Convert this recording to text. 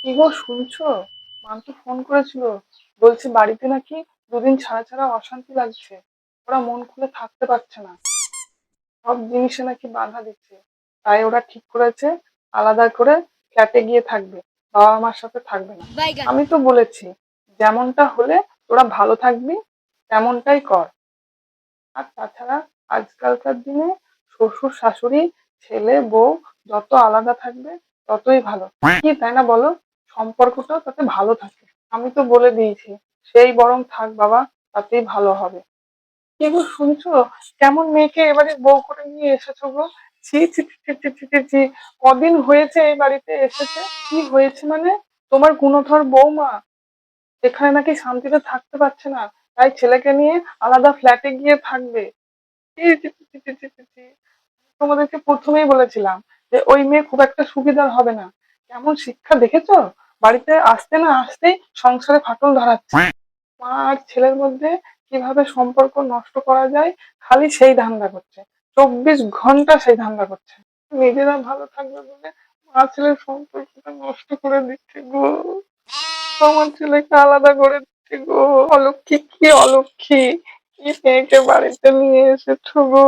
কি গো শুনছো? মান্তু ফোন করেছিল, বলছে বাড়িতে নাকি দুদিন ছাড়া ছাড়া অশান্তি লাগছে। ওরা মন খুলে থাকতে পারছে না, সব জিনিসে নাকি বাধা দিচ্ছে। তাই ওরা ঠিক করেছে আলাদা করে ফ্ল্যাটে গিয়ে থাকবে, বাবা মার সাথে থাকবে না। বাইগান। আমি তো বলেছি যেমনটা হলে তোরা ভালো থাকবি তেমনটাই কর। আর তাছাড়া আজকালকার দিনে শ্বশুর শাশুড়ি ছেলে বউ যত আলাদা থাকবে ততই ভালো, কি তাই না বলো? সম্পর্কটা তাতে ভালো থাকে। আমি তো বলে দিয়েছি সেই বরং থাক বাবা, তাতেই ভালো হবে। কি গো শুনছো? কেমন মেয়েকে এবারে বউ করে নিয়ে এসেছো গো? ছি ছি ছি ছি ছি ছি ছি ছি। কদিন হয়েছে এই বাড়িতে এসেছে? কি হয়েছে মানে? তোমার গুণধর বৌমা এখানে নাকি শান্তিতে থাকতে পারছে না, তাই ছেলেকে নিয়ে আলাদা ফ্ল্যাটে গিয়ে থাকবে। ছি ছি ছি ছি ছি ছি ছি। তোমাদেরকে প্রথমেই বলেছিলাম যে ওই মেয়ে খুব একটা সুবিধার হবে না। কেমন শিক্ষা দেখেছো? বাড়িতে আসতে না আসতেই সংসারে ফাটল ধরাচ্ছে। মা আর ছেলের মধ্যে কিভাবে সম্পর্ক নষ্ট করা যায় খালি সেই ধান্দা করছে, 24 ঘন্টা সেই ধান্দা করছে। নিজেরা ভালো থাকবে বলে মা ছেলের সম্পর্কটা নষ্ট করে দিচ্ছে গো। আমার ছেলেকে আলাদা করে দিচ্ছে গো। অলক্ষী কি অলক্ষী, কি মেয়েকে বাড়িতে নিয়ে এসেছো গো।